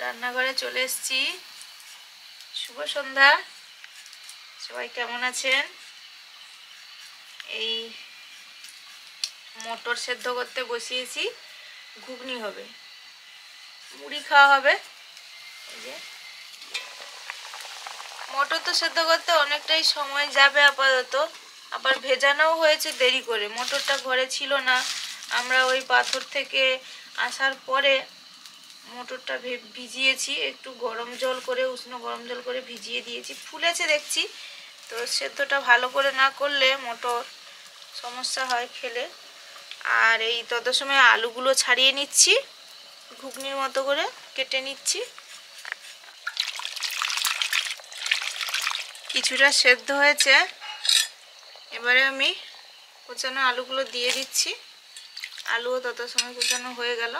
রান্নাঘরে চলে এসেছি। শুভ সন্ধ্যা, সবাই কেমন আছেন? এই মটর সেদ্ধ করতে বসিয়েছি, ঘুগনি হবে, মুড়ি খাওয়া হবে। এই যে মটর তো সেদ্ধ করতে অনেকটাই সময় যাবে আপাতত, আবার ভেজানোও হয়েছে দেরি করে। মটরটা ঘরে ছিল না, আমরা ওই পাথর থেকে আসার পরে মটরটা ভিজিয়েছি, একটু গরম জল করে, উষ্ণ গরম জল করে ভিজিয়ে দিয়েছি, ফুলেছে দেখছি। তো সেদ্ধটা ভালো করে না করলে মটর সমস্যা হয় খেলে। আর এই তত সময় আলুগুলো ছাড়িয়ে নিচ্ছি, ঘুগনির মতো করে কেটে নিচ্ছি। কিছুটা সেদ্ধ হয়েছে, এবারে আমি কুচানো আলুগুলো দিয়ে দিচ্ছি। আলুও তত সময় কুচানো হয়ে গেল।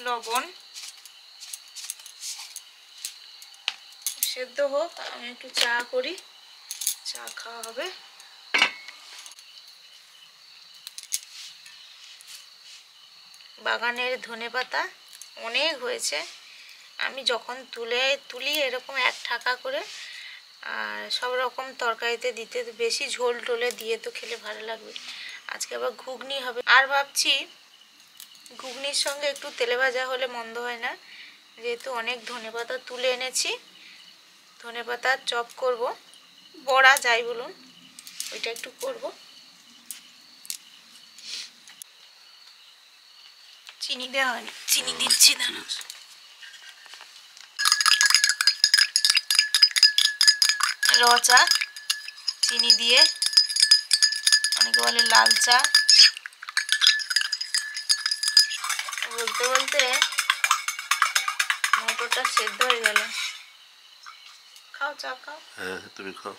লবণ, সেদ্ধ হোক, আমি একটু চা করি, চা খাওয়া হবে। বাগানের ধনেপাতা অনেক হয়েছে, আমি যখন তুলি এরকম এক ঠাকা করে, আর সব রকম তরকারিতে দিতে, বেশি ঝোল টোলে দিয়ে তো খেলে ভালো লাগবে। আজকে আবার ঘুগনি হবে, আর ভাবছি ঘুগনির সঙ্গে একটু তেলে ভাজা হলে মন্দ হয় না। যেহেতু অনেক ধনেপাতা তুলে এনেছি, ধনেপাতার চপ করব, বড়া যাই বলুন, ওইটা একটু করব। চিনি দেওয়া হয়নি, চিনি দিচ্ছি না। র চা চিনি দিয়ে, অনেকে বলে লাল চা। বলতে বলতে মটরটা সেদ্ধ হয়ে গেল। খাও, চা খাও। হ্যাঁ, তুমি খাও।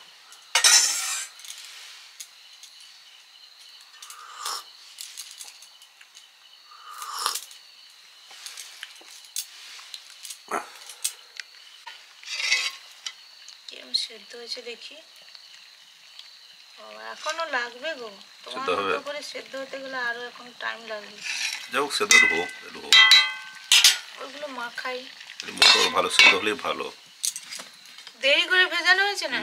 কেমন সেদ্ধ হয়েছে দেখি। এখনো লাগবে গো, তোমার সেদ্ধ হবে, মতো করে সেদ্ধ হতে গেলে আরো এখন টাইম লাগবে। যাই হোক সেদ্ধ হোক, একটু হোক। ওইগুলো মাখাই, মটর ভালো সেদ্ধ হলেই ভালো। দেরি করে ভেজানো হয়েছে না।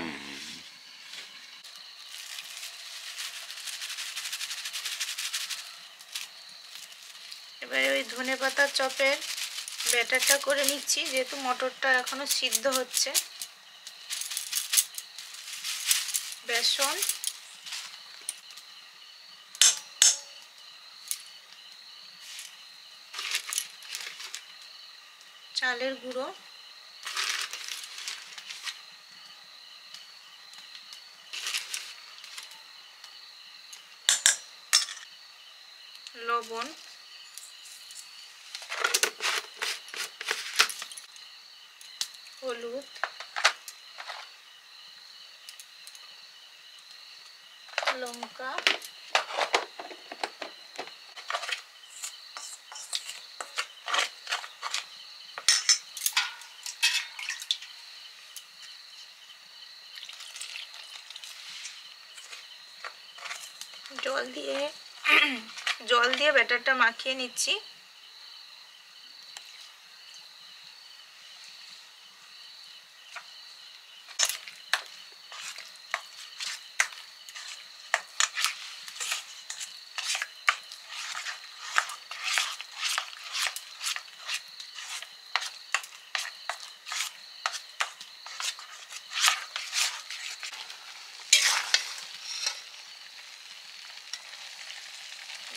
এবারে ওই ধনেপাতার চপের ব্যাটারটা করে নিচ্ছি, যেহেতু মটরটা এখনো সিদ্ধ হচ্ছে। বেসন, চালের গুঁড়ো, লবণ, হলুদ, লঙ্কা, জল দিয়ে ব্যাটারটা মাখিয়ে নিচ্ছি।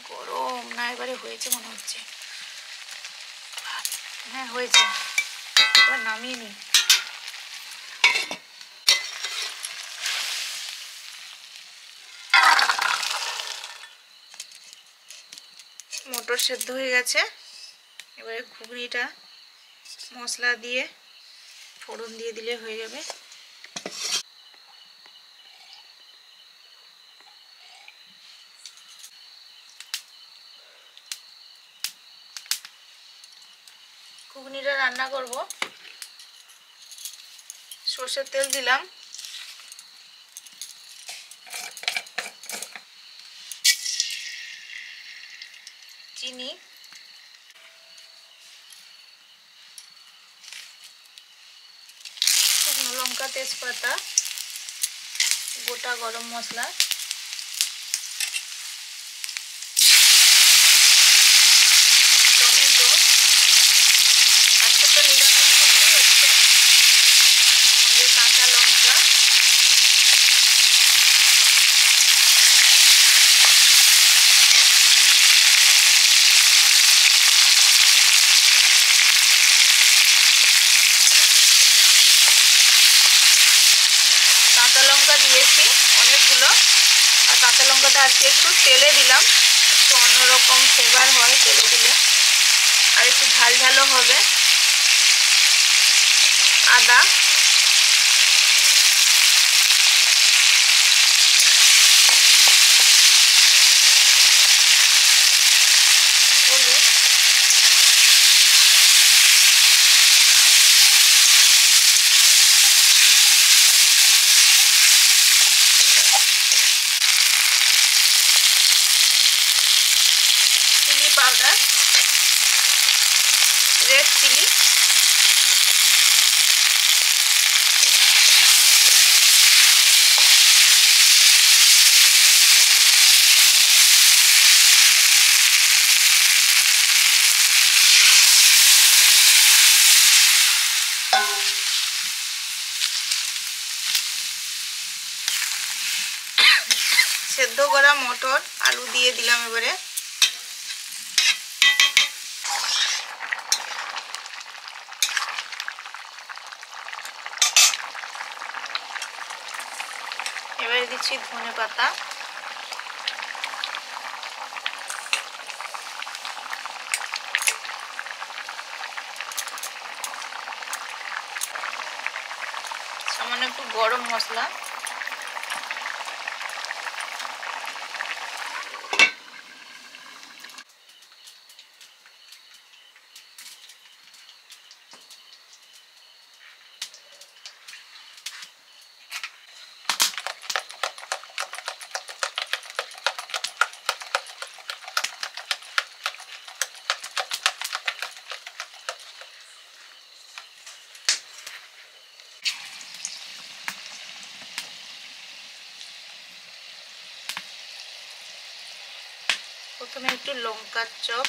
গরম না, এবারে হয়েছে মনে হচ্ছে। হ্যাঁ হয়েছে, এবার নামিয়ে নিই। মটর সেদ্ধ হয়ে গেছে, এবারে ঘুগনিটা মশলা দিয়ে ফোড়ন দিয়ে দিলে হয়ে যাবে। ঘুগনিটা রান্না করব, সর্ষের তেল দিলাম, চিনি, শুকনো লঙ্কা, তেজপাতা, গোটা গরম মশলা, টমেটো, আজকে তো নিরামিষ ঘুগনি হচ্ছে, সঙ্গে কাঁচা লঙ্কা, কাঁচা লঙ্কা দিয়েছি অনেকগুলো। আর কাঁচা লঙ্কাটা আজকে একটু তেলে দিলাম, একটু অন্যরকম ফ্লেভার হয় তেলে দিলে, আর একটু ঝাল ঝালও হবে। আদা, হলুদ, চিলি পাউডার, রেড চিলি, সেদ্ধ করা মটর, আলু দিয়ে দিলাম এবারে। এবারে দিচ্ছি ধনে পাতা, সামান্য একটু গরম মশলা, প্রথমে একটু লঙ্কার চপ,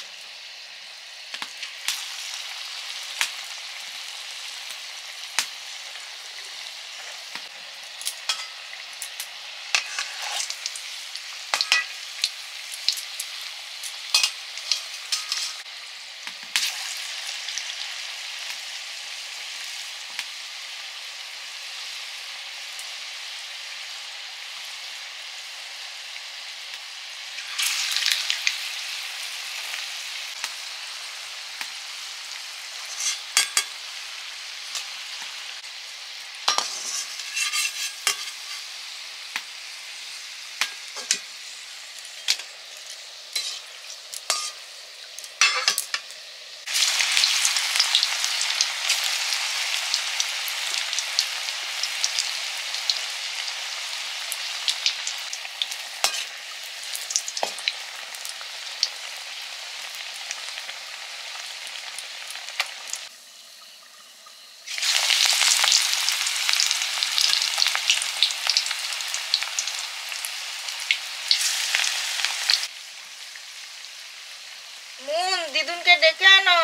মুন দিদুনকে ডেকে আনো।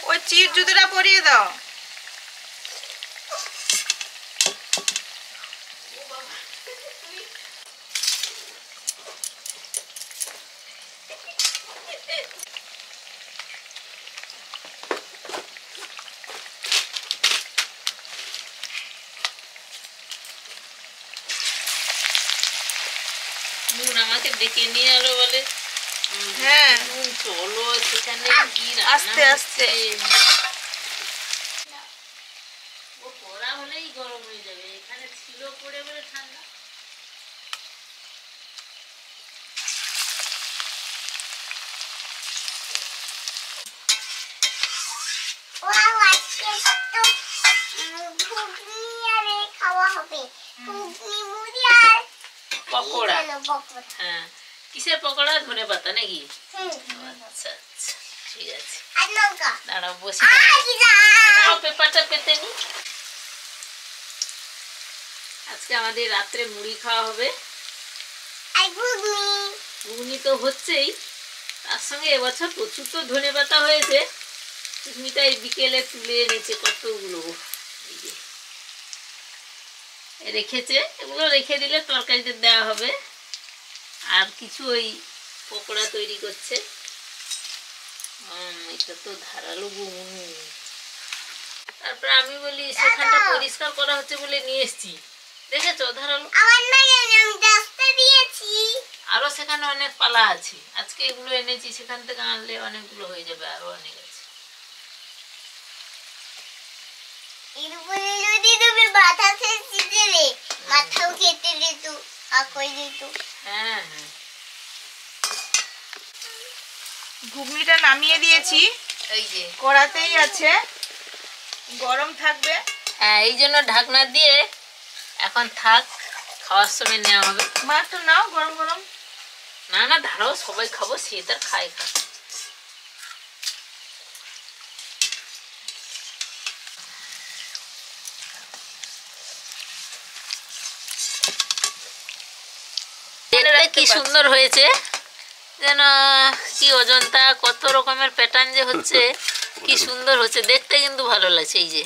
ওই চিট জুতোটা পরিয়ে দাও। মুন আমাকে ডেকে নিয়ে এলো বলে হ্যাঁ মুন চলো সেখানে কি আস্তে আস্তে ও পড়া হলেই গরম হয়ে যাবে, এখানে ছিল পড়ে বলে ঠান্ডা। হবে ঘুগনি মুড়ি আর পকোড়া কেন পকোড়া হ্যাঁ কিসের পকোড়া ধনে পাতা নাকি হুম আচ্ছা আচ্ছা ঠিক আছে আর লঙ্কা দাঁড়াও বসে আর পেপারটা পেতে নি আজকে আমাদের রাত্রে মুড়ি খাওয়া হবে ঘুগনি ঘুগনি তো হচ্ছেই তার সঙ্গে এবছর প্রচুর তো ধনে পাতা হয়েছে সুস্মিতা এই বিকেলে তুলে এনেছে কতগুলো এই যে রেখেছে এগুলো রেখে দিলে তরকারিতে দেওয়া হবে আর কিছু ওই পকোড়া তৈরি করছে এটা তো ধারালো ঘুগনি তারপরে আমি বলি সেখানটা পরিষ্কার করা হচ্ছে বলে নিয়ে এসছি দেখেছো ধারালো আমার না জানি আমি রাস্তা দিয়েছি আরো সেখানে অনেক পালা আছে আজকে এগুলো এনেছি সেখান থেকে আনলে অনেকগুলো হয়ে যাবে আরো অনেক আছে এরপরে যদি তুমি মাথা খেতে দেবে মাথাও খেতে দিত কাকই দিত হ্যাঁ হ্যাঁ ঘুগনিটা নামিয়ে দিয়েছি, এই যে কড়াতেই আছে, গরম থাকবে। হ্যাঁ এই জন্য ঢাকনা দিয়ে এখন থাক খাওয়ার সময় নেওয়া হবে মা একটু নাও গরম গরম। না না ধারাও সবাই খাবো সে তার খাই খা দেখতে কি সুন্দর হয়েছে যেন কি অজন্তা কত রকমের প্যাটার্ন যে হচ্ছে কি সুন্দর হচ্ছে দেখতে কিন্তু ভালো লাগছে এই যে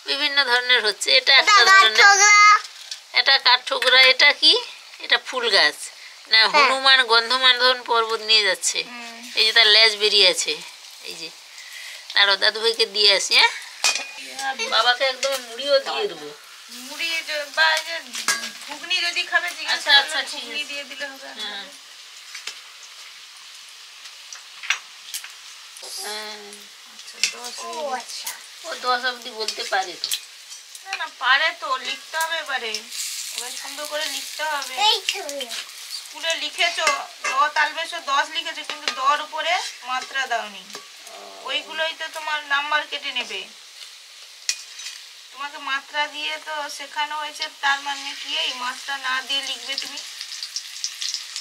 বিভিন্ন ধরনের হচ্ছে এটা একটা ধরনের এটা কাঠঠোকরা এটা কি এটা ফুল গাছ না হনুমান গন্ধমার্ধন পর্বত নিয়ে যাচ্ছে এই যে তার লেজ বেরিয়ে আছে এই যে আর দাদু ভাইকে দিয়ে আসি হ্যাঁ বাবাকে একদম মুড়িও দিয়ে দেবো মুড়ি বা যে ঘুগনি যদি খাবে জিজ্ঞাসা আচ্ছা, আচ্ছা, ঠিক ঘুগনি আছে। দিয়ে দিলে হবে। হ্যাঁ আচ্ছা 10 ও হয়ে গেছে। আচ্ছা ও 10 অবধি বলতে পারে তো না না পারে তো, লিখতে হবে এবারে, এবার সুন্দর করে লিখতে হবে। এই ছবি স্কুলে লিখেছো দ তালবেশো 10 লিখেছো কিন্তু দর উপরে মাত্রা দাওনি, ওইগুলোই তো তোমার নাম্বার কেটে নেবে। তোমাকে মাত্রা দিয়ে তো শেখানো হয়েছে, তার মানে কি এই মাত্রা না দিয়ে লিখবে তুমি?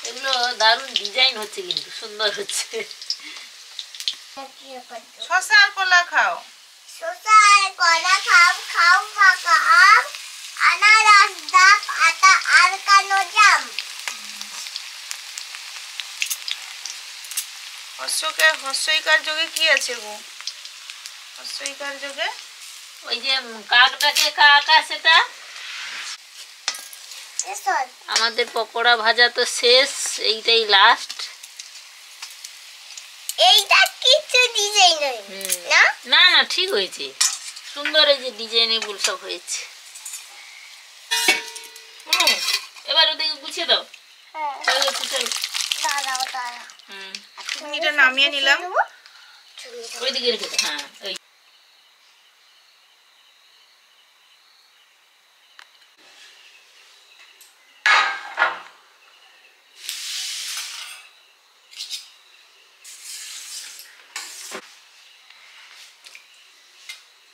এগুলো দারুণ ডিজাইন হচ্ছে কিন্তু সুন্দর হচ্ছে শসা আর কলা খাও। শসা আর কলা খাও খাও পাকা আম আনারস ডাব আটা আর কালো জাম হস্যইকার যোগে কি আছে গো? হস্যইকার যোগে ওই যে কাকটাকে কাকা সেটা এসব আমাদের পকোড়া ভাজা তো শেষ এইটাই লাস্ট এইটা কিছু ডিজাইন না না না ঠিক হয়েছে সুন্দর এই যে ডিজাইনেবল সব হয়েছে এবার ওদিকে গুছিয়ে দাও হ্যাঁ হয়ে গেছে চলো দাঁড়াও দাঁড়াও ঘুগনিটা নামিয়ে নিলাম। ওইদিকে রেখে দাও হ্যাঁ ওই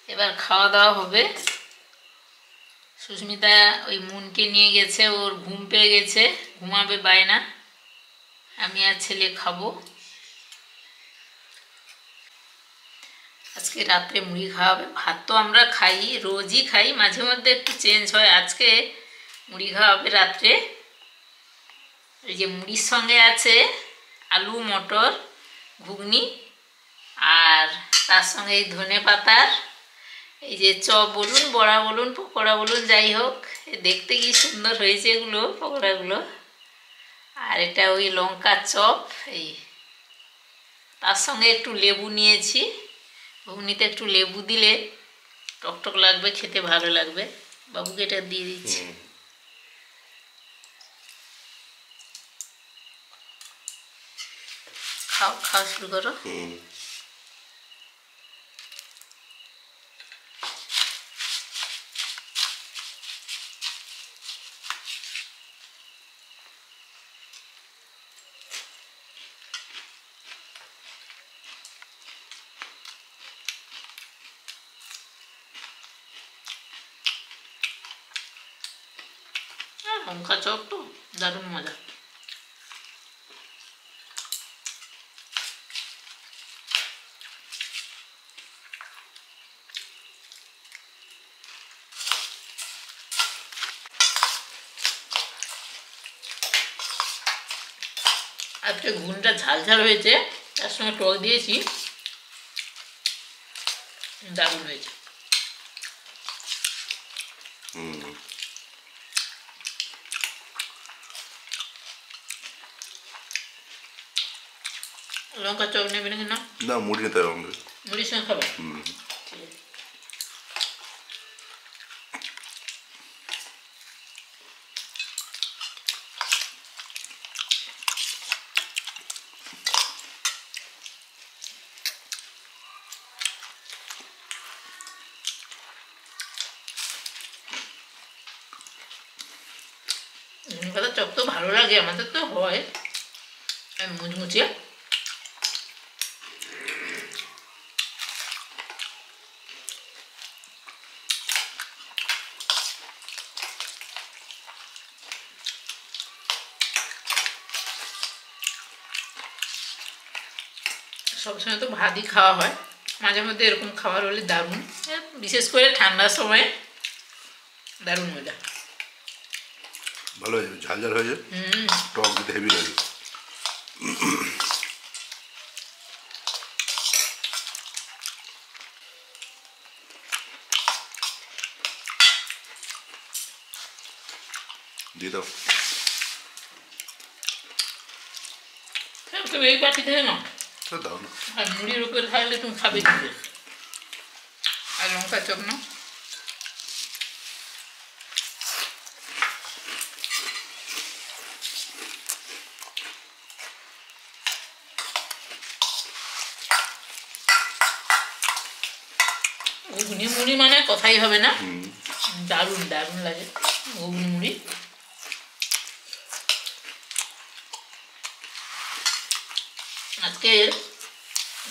এবার খাওয়া দাওয়া হবে সুস্মিতা ওই মুনকে নিয়ে গেছে ওর ঘুম পেয়ে গেছে ঘুমাবে বায়না আমি আর ছেলে খাবো আজকে রাত্রে মুড়ি খাওয়া হবে ভাত তো আমরা খাই রোজই খাই মাঝে মধ্যে একটু চেঞ্জ হয় আজকে মুড়ি খাওয়া হবে রাত্রে এই যে মুড়ির সঙ্গে আছে আলু মটর ঘুগনি আর তার সঙ্গে এই ধনে পাতার এই যে চপ বলুন বড়া বলুন পকোড়া বলুন যাই হোক দেখতে কি সুন্দর হয়েছে এগুলো পকোড়াগুলো আর এটা ওই লঙ্কা চপ এই তার সঙ্গে একটু লেবু নিয়েছি ঘুগনিতে একটু লেবু দিলে টকটক লাগবে খেতে ভালো লাগবে বাবুকে এটা দিয়ে দিচ্ছি খাও খাওয়া শুরু করো লঙ্কা চপ তো দারুণ মজা। আজকে ঘুগনিটা ঝাল ঝাল হয়েছে, তার সঙ্গে টক দিয়েছি, দারুণ হয়েছে। হুম। লঙ্কা চপ নেবে নাকি না? না, মুড়ি নিতে হবে আমাদের। মুড়ির সঙ্গে খাবে? হুম। ঠিক আছে। লঙ্কাটা চপ তো ভালো লাগে, আমাদের তো হয় মুচমুচিয়ে। সবসময় তো ভাতই খাওয়া হয়, মাঝে মধ্যে এরকম খাবার হলে দারুণ, বিশেষ করে ঠান্ডার সময় দারুণ মজা। ভালো হয়েছে, ঝাল ঝাল হয়েছে, টক দিতে হেভি লাগে। দিয়ে দাও। তুমি এই বাটি থেকে নাও, তো দাও না। আর মুড়ির উপরে থাকলে তুমি খাবে কি করে? আর লঙ্কা চপ নাও। ঘুগনি মুড়ি মানে কথাই হবে না, দারুণ দারুণ লাগে ঘুগনি মুড়ি। আজকের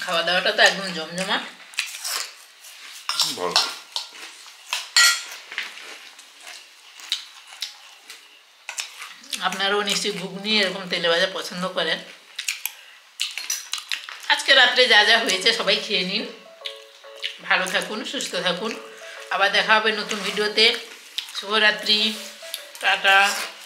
খাওয়া দাওয়াটা তো একদম জমজমাট। ভালো। আপনারাও নিশ্চয়ই ঘুগনি এরকম তেলে ভাজা পছন্দ করেন। আজকে রাত্রে যা যা হয়েছে সবাই খেয়ে নিন, ভালো থাকুন, সুস্থ থাকুন, আবার দেখা হবে নতুন ভিডিওতে। শুভরাত্রি, টাটা।